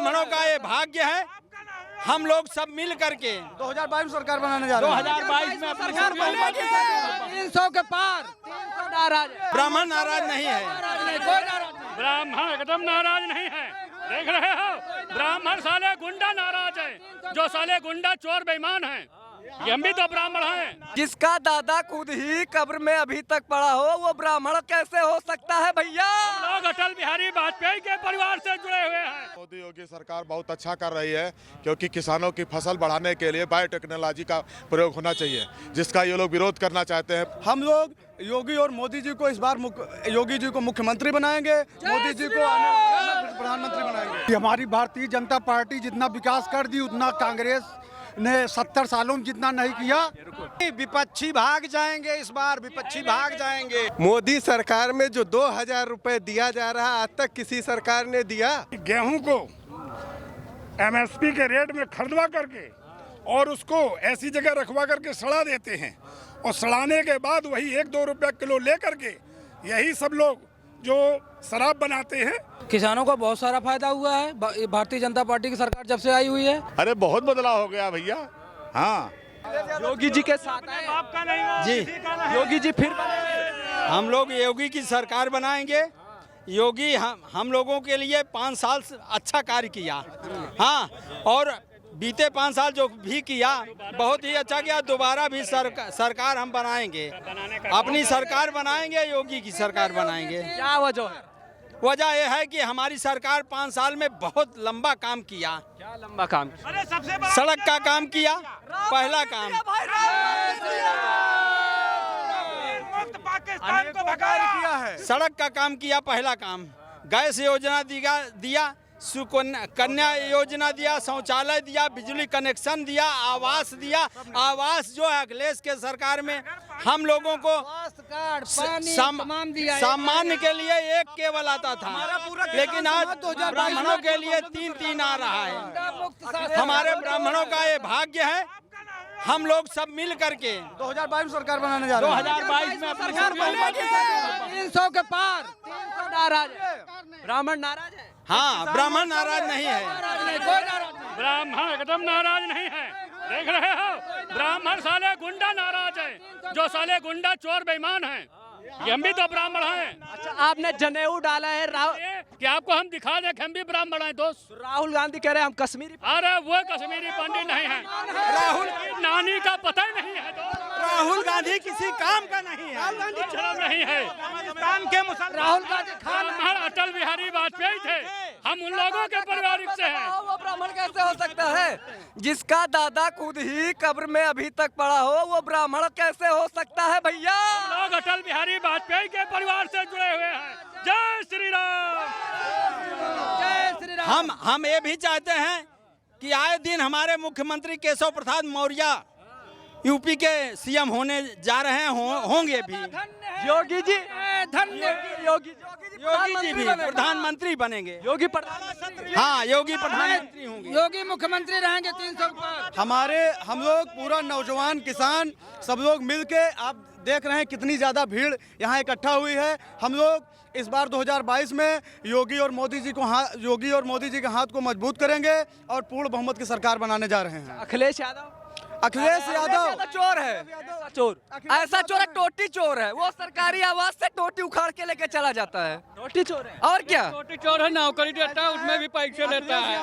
ब्राह्मणों का ये भाग्य है, हम लोग सब मिल करके 2022 में सरकार बनाने जा रहे हैं। 2022 में अपनी सरकार बनेगी। 300 के पार, 300 नाराज। ब्राह्मण नाराज नहीं है, ब्राह्मण एकदम नाराज नहीं है। देख रहे हो, ब्राह्मण साले गुंडा नाराज है, जो साले गुंडा चोर बेईमान हैं। ये हम भी तो ब्राह्मण हैं। जिसका दादा खुद ही कब्र में अभी तक पड़ा हो, वो ब्राह्मण कैसे हो सकता है भैया? लोग अटल बिहारी वाजपेयी के परिवार से जुड़े हुए हैं। मोदी योगी सरकार बहुत अच्छा कर रही है, क्योंकि किसानों की फसल बढ़ाने के लिए बायोटेक्नोलॉजी का प्रयोग होना चाहिए, जिसका ये लोग विरोध करना चाहते हैं। हम लोग योगी और मोदी जी को इस बार योगी जी को मुख्यमंत्री बनाएंगे, मोदी जी को प्रधानमंत्री बनाएंगे। हमारी भारतीय जनता पार्टी जितना विकास कर दी, उतना कांग्रेस ने 70 सालों में जितना नहीं किया। विपक्षी भाग जाएंगे, इस बार विपक्षी भाग जाएंगे। मोदी सरकार में जो 2000 रुपए दिया जा रहा है, आज तक किसी सरकार ने दिया? गेहूं को MSP के रेट में खरीदवा करके और उसको ऐसी जगह रखवा करके सड़ा देते हैं, और सड़ाने के बाद वही 1-2 रुपया किलो ले करके यही सब लोग जो शराब बनाते हैं। किसानों को बहुत सारा फायदा हुआ है भारतीय जनता पार्टी की सरकार जब से आई हुई है। अरे बहुत बदलाव हो गया भैया। हाँ, योगी जी के साथ आए जी, योगी जी फिर हम लोग योगी की सरकार बनाएंगे। योगी हम लोगों के लिए 5 साल अच्छा कार्य किया। हाँ, और बीते 5 साल जो भी किया बहुत ही अच्छा किया। दोबारा भी सरकार हम बनाएंगे, अपनी सरकार बनाएंगे, योगी की सरकार बनाएंगे। क्या वजह है? वजह यह है कि हमारी सरकार 5 साल में बहुत लंबा काम किया। क्या लंबा काम? सड़क का काम किया, पहला काम। पाकिस्तान को भगाया है। सड़क का काम किया, पहला काम। गैस योजना दिया, कन्या योजना दिया, शौचालय दिया, बिजली कनेक्शन दिया, आवास दिया। आवास जो है अखिलेश के सरकार में हम लोगों को सामान्य के लिए एक केवल आता था, लेकिन आज ब्राह्मणों के लिए 3-3 आ रहा है। हमारे ब्राह्मणों का ये भाग्य है, हम लोग सब मिल करके 2022 में सरकार बनाने जा रहे हैं। 2022 में अपनी सरकार बनेगी। 300 के पार, 300 नाराज है। ब्राह्मण नाराज है। हाँ, ब्राह्मण नाराज नहीं है, ब्राह्मण एकदम नाराज नहीं है। देख रहे हो, ब्राह्मण साले गुंडा नाराज है, जो साले गुंडा चोर बेईमान हैं। ये हम भी तो ब्राह्मण हैं। अच्छा, आपने जनेऊ डाला है कि आपको हम दिखा दें कि हम भी ब्राह्मण हैं दोस्त। राहुल गांधी कह रहे हैं हम कश्मीरी। अरे वो कश्मीरी पंडित नहीं है, राहुल की नानी का पता ही नहीं है दोस्त। राहुल गांधी किसी काम का नहीं है। राहुल गांधी शर्म नहीं है। पाकिस्तान के राहुल गांधी ब्राह्मण अटल बिहारी वाजपेयी थे, हम उन लोगों के पारिवारिक से हैं। वो ब्राह्मण कैसे हो सकता है? जिसका दादा खुद ही कब्र में अभी तक पड़ा हो, वो ब्राह्मण कैसे हो सकता है भैया? लोग अटल बिहारी वाजपेयी के परिवार से जुड़े हुए हैं। जय श्री राम। जय श्री राम। हम ये भी चाहते हैं कि आए दिन हमारे मुख्यमंत्री केशव प्रसाद मौर्य यूपी के CM होने जा रहे हैं, होंगे भी। योगी जी धन्य। योगी जी भी प्रधानमंत्री बनेंगे। योगी प्रधानमंत्री। हाँ, योगी प्रधानमंत्री होंगे। योगी मुख्यमंत्री रहेंगे 300 पर। हम लोग पूरा नौजवान किसान सब लोग मिलके, आप देख रहे हैं कितनी ज़्यादा भीड़ यहाँ इकट्ठा हुई है। हम लोग इस बार 2022 में योगी और मोदी जी के हाथ को मजबूत करेंगे और पूर्ण बहुमत की सरकार बनाने जा रहे हैं। अखिलेश यादव चोर है। ऐसा चोर है, टोटी चोर है। वो सरकारी आवास से टोटी उखाड़ के लेके चला जाता है। टोटी चोर है और क्या? छोटी चोर है, नौकरी देता है, उसमें भी पैसे लेता है।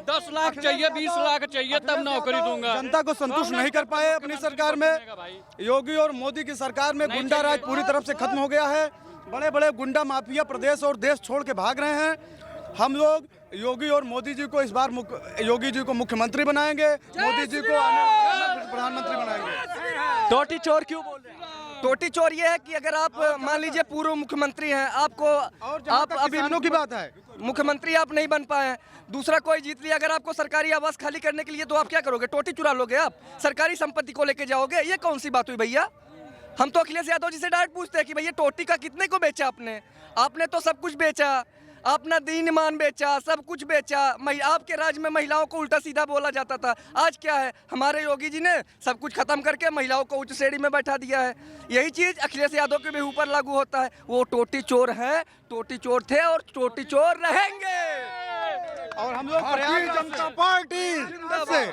10 लाख चाहिए, 20 लाख चाहिए, तब नौकरी दूंगा। जनता को संतुष्ट नहीं कर पाए अपनी सरकार में। योगी और मोदी की सरकार में गुंडा राज पूरी तरफ से खत्म हो गया है। बड़े बड़े गुंडा माफिया प्रदेश और देश छोड़ के भाग रहे हैं। हम लोग योगी और मोदी जी को इस बार योगी जी को मुख्यमंत्री बनाएंगे, मोदी जी को प्रधानमंत्री बनाएंगे। टोटी चोर क्यों बोल रहे हैं? टोटी चोर ये है कि अगर आप मान लीजिए पूर्व मुख्यमंत्री हैं, आप अभी की बात है, मुख्यमंत्री आप नहीं बन पाए हैं, दूसरा कोई जीत लिया, अगर आपको सरकारी आवास खाली करने के लिए तो आप क्या करोगे? टोटी चुरा लोगे? आप सरकारी संपत्ति को लेके जाओगे? ये कौन सी बात हुई भैया? हम तो अखिलेश यादव जी से डायरेक्ट पूछते हैं कि भैया टोटी का कितने को बेचा आपने तो सब कुछ बेचा, अपना दीन ईमान बेचा, सब कुछ बेचा। आपके राज्य में महिलाओं को उल्टा सीधा बोला जाता था। आज क्या है? हमारे योगी जी ने सब कुछ खत्म करके महिलाओं को उच्च श्रेणी में बैठा दिया है। यही चीज अखिलेश यादव के भी ऊपर लागू होता है। वो टोटी चोर हैं, टोटी चोर थे और टोटी चोर रहेंगे। और हम लोग जनता पार्टी से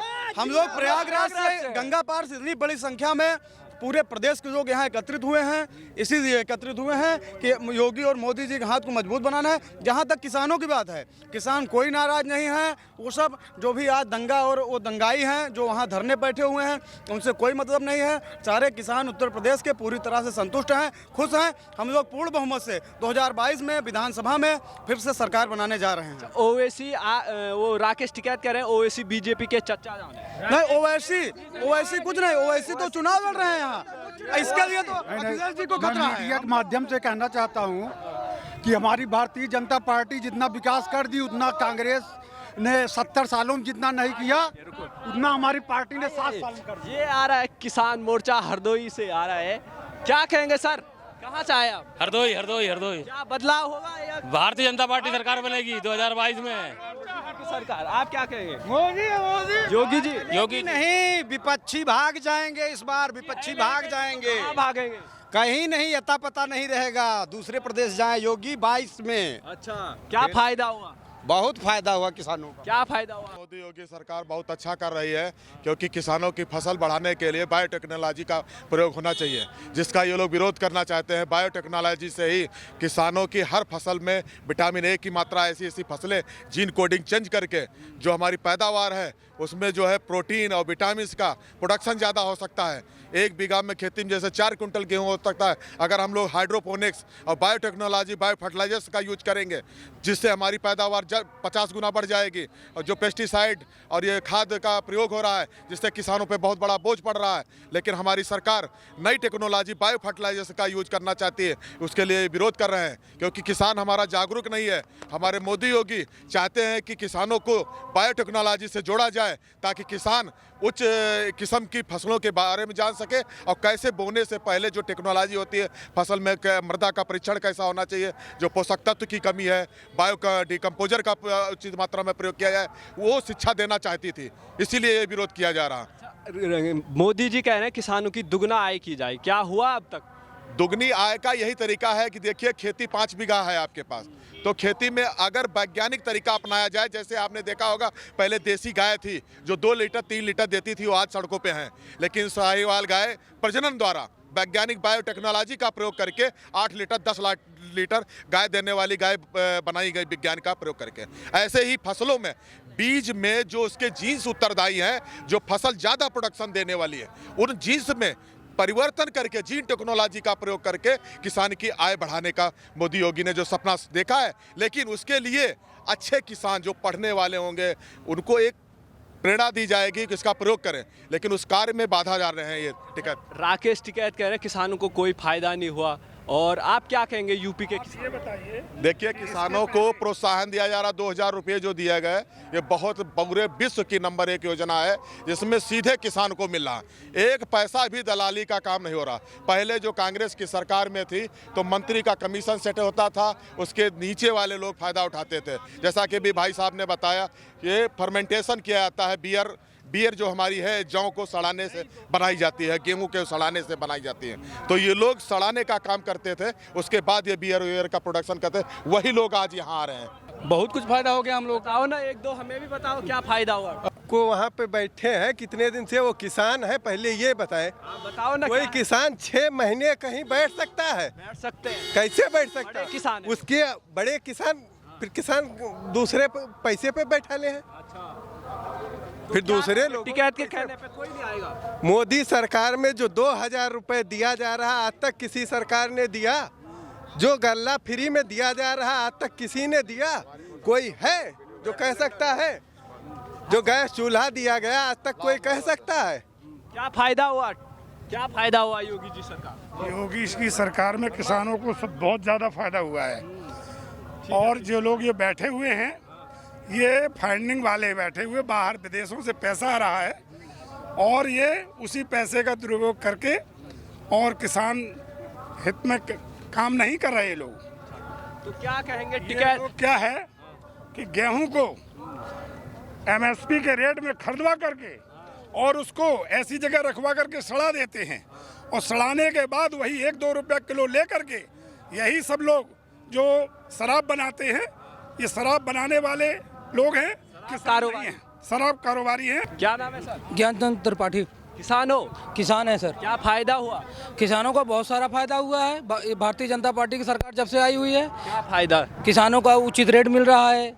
प्रयागराज से गंगा पार से इतनी बड़ी संख्या में पूरे प्रदेश के लोग यहाँ एकत्रित हुए हैं, इसीलिए एकत्रित हुए हैं कि योगी और मोदी जी के हाथ को मजबूत बनाना है। जहाँ तक किसानों की बात है, किसान कोई नाराज नहीं है। वो सब जो भी आज दंगा और वो दंगाई हैं जो वहाँ धरने बैठे हुए हैं, उनसे कोई मतलब नहीं है। सारे किसान उत्तर प्रदेश के पूरी तरह से संतुष्ट हैं, खुश हैं। हम लोग पूर्ण बहुमत से 2022 में विधानसभा में फिर से सरकार बनाने जा रहे हैं। ओवैसी वो राकेश टिकैत कह रहे हैं ओवैसी बीजेपी के चच्चा नहीं, ओवैसी कुछ नहीं, ओवैसी तो चुनाव लड़ रहे हैं यहाँ। इसके लिए तो अखिलेश जी को खतरा है। मीडिया के माध्यम से कहना चाहता हूँ कि हमारी भारतीय जनता पार्टी जितना विकास कर दी उतना कांग्रेस ने 70 सालों में जितना नहीं किया उतना हमारी पार्टी ने 7 साल में कर दिया। ये आ रहा है किसान मोर्चा हरदोई से आ रहा है, क्या कहेंगे सर, कहाँ से आए आप? हरदोई। क्या बदलाव होगा या भारतीय जनता पार्टी सरकार बनेगी 2022 में। सरकार, आप क्या कहेंगे? मोदी योगी जी। योगी नहीं, विपक्षी भाग जाएंगे इस बार, विपक्षी भाग जाएंगे। कहाँ भागेंगे? कहीं नहीं, अता पता नहीं रहेगा। दूसरे प्रदेश जाए योगी 22 में। अच्छा, क्या फायदा हुआ? बहुत फायदा हुआ किसानों का। क्या फायदा हुआ? मोदी योगी सरकार बहुत अच्छा कर रही है, क्योंकि किसानों की फसल बढ़ाने के लिए बायोटेक्नोलॉजी का प्रयोग होना चाहिए, जिसका ये लोग विरोध करना चाहते हैं। बायोटेक्नोलॉजी से ही किसानों की हर फसल में विटामिन ए की मात्रा, ऐसी फसलें जीन कोडिंग चेंज करके जो हमारी पैदावार है उसमें जो है प्रोटीन और विटामिन का प्रोडक्शन ज़्यादा हो सकता है। 1 बीघा में खेती में जैसे 4 कुंटल गेहूँ हो सकता है, अगर हम लोग हाइड्रोपोनिक्स और बायोटेक्नोलॉजी बायो फर्टिलाइजर्स का यूज करेंगे, जिससे हमारी पैदावार 50 गुना बढ़ जाएगी। और जो पेस्टिसाइड और ये खाद का प्रयोग हो रहा है, जिससे किसानों पे बहुत बड़ा बोझ पड़ रहा है, लेकिन हमारी सरकार नई टेक्नोलॉजी बायो फर्टिलाइजर्स का यूज करना चाहती है, उसके लिए विरोध कर रहे हैं। क्योंकि किसान हमारा जागरूक नहीं है। हमारे मोदी योगी चाहते हैं कि किसानों को बायोटेक्नोलॉजी से जोड़ा जाए, ताकि किसान उच्च किस्म की फसलों के बारे में जान सके और कैसे बोने से पहले जो टेक्नोलॉजी होती है फसल में, मृदा का परीक्षण कैसा होना चाहिए, जो पोषक तत्व की कमी है, बायो का डिकम्पोजर का उचित मात्रा में प्रयोग किया जाए, वो शिक्षा देना चाहती थी। इसीलिए ये विरोध किया जा रहा। मोदी जी कह रहे हैं किसानों की दुगना आय की जाए, क्या हुआ अब तक? दुगनी आय का यही तरीका है कि देखिए, खेती 5 बीघा है आपके पास, तो खेती में अगर वैज्ञानिक तरीका अपनाया जाए, जैसे आपने देखा होगा पहले देसी गाय थी जो 2 लीटर 3 लीटर देती थी, वो आज सड़कों पे हैं। लेकिन साहिवाल गाय प्रजनन द्वारा वैज्ञानिक बायोटेक्नोलॉजी का प्रयोग करके 8 लीटर 10 लीटर गाय देने वाली गाय बनाई गई विज्ञान का प्रयोग करके। ऐसे ही फसलों में बीज में जो उसके जीन्स उत्तरदायी हैं, जो फसल ज़्यादा प्रोडक्शन देने वाली है, उन जीन्स में परिवर्तन करके जीन टेक्नोलॉजी का प्रयोग करके किसान की आय बढ़ाने का मोदी योगी ने जो सपना देखा है। लेकिन उसके लिए अच्छे किसान जो पढ़ने वाले होंगे उनको एक प्रेरणा दी जाएगी कि इसका प्रयोग करें, लेकिन उस कार्य में बाधा जा रहे हैं ये टिकैत। राकेश टिकैत कह रहे हैं किसानों को कोई फायदा नहीं हुआ, और आप क्या कहेंगे यूपी के किसान? बताइए। देखिए, किसानों को प्रोत्साहन दिया जा रहा, 2000 रुपये जो दिया गया, ये बहुत पूरे विश्व की नंबर 1 योजना है, जिसमें सीधे किसान को मिल रहा। 1 पैसा भी दलाली का काम नहीं हो रहा। पहले जो कांग्रेस की सरकार में थी तो मंत्री का कमीशन सेट होता था, उसके नीचे वाले लोग फायदा उठाते थे। जैसा कि भी भाई साहब ने बताया, ये फर्मेंटेशन किया जाता है। बियर जो हमारी है जौ को सड़ाने से बनाई जाती है, गेहूं के सड़ाने से बनाई जाती है। तो ये लोग सड़ाने का काम करते थे, उसके बाद ये बियर का प्रोडक्शन करते, वही लोग आज यहाँ आ रहे हैं। बहुत कुछ फायदा हो गया हम लोग। बताओ ना, 1-2 हमें भी बताओ क्या फायदा हुआ। को वहाँ पे बैठे हैं कितने दिन से, वो किसान है, पहले ये बताए। बताओ ना, कोई किसान 6 महीने कहीं बैठ सकता है? बैठ सकते हैं। कैसे बैठ सकता है? किसान उसके बड़े किसान, फिर किसान दूसरे पैसे पे बैठा ले हैं, फिर दूसरे लोग। टिकैत के कहने पे कोई नहीं आएगा। मोदी सरकार में जो 2000 रुपये दिया जा रहा, आज तक किसी सरकार ने दिया? जो गल्ला फ्री में दिया जा रहा, आज तक किसी ने दिया? कोई है जो कह सकता है? जो गैस चूल्हा दिया गया, आज तक कोई कह सकता है? क्या फायदा हुआ? क्या फायदा हुआ योगी जी सरकार? योगी की सरकार में किसानों को सब बहुत ज़्यादा फायदा हुआ है। और जो लोग ये बैठे हुए हैं, ये फंडिंग वाले बैठे हुए, बाहर विदेशों से पैसा आ रहा है, और ये उसी पैसे का दुरुपयोग करके और किसान हित में काम नहीं कर रहे लोग। तो क्या कहेंगे? ये टिकैत लोग क्या है कि गेहूं को MSP के रेट में खरीदवा करके और उसको ऐसी जगह रखवा करके सड़ा देते हैं, और सड़ाने के बाद वही 1-2 रुपया किलो ले करके यही सब लोग जो शराब बनाते हैं, ये शराब बनाने वाले लोग हैं, किसान कारोबारी नहीं हैं, शराब कारोबारी हैं। क्या नाम है सर? ज्ञानचंद त्रिपाठी किसान हो? किसान है सर। क्या फायदा हुआ? किसानों को बहुत सारा फायदा हुआ है। भारतीय जनता पार्टी की सरकार जब से आई हुई है, क्या फायदा? किसानों का उचित रेट मिल रहा है,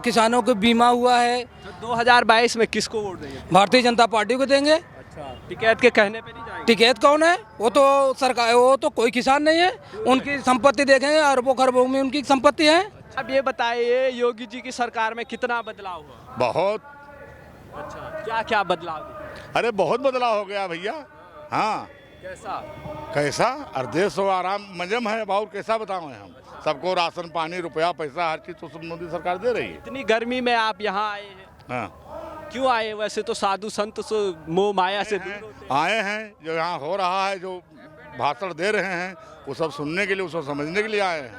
किसानों को बीमा हुआ है। तो 2022 में किसको वोट देंगे? भारतीय जनता पार्टी को देंगे। अच्छा, टिकैत के कहने पे नहीं जाएंगे? टिकैत कौन है? वो तो सरकार, वो तो कोई किसान नहीं है। उनकी संपत्ति देखेंगे, अरबों खरबों में उनकी संपत्ति है। अब ये बताइए, योगी जी की सरकार में कितना बदलाव हुआ? बहुत। अच्छा, क्या क्या बदलाव हुआ? अरे बहुत बदलाव हो गया भैया। हाँ, कैसा? कैसा? और देश तो आराम मजम है बहुत, कैसा बताएं हम? सबको राशन पानी रुपया पैसा हर चीज तो सब मोदी सरकार दे रही है। इतनी गर्मी में आप यहाँ आए हैं, हाँ, क्यों आए? वैसे तो साधु संत मोह माया से दूर होते हैं। आए हैं, जो यहाँ हो रहा है, जो भाषण दे रहे हैं, वो सब सुनने के लिए, वो सब समझने के लिए आए हैं।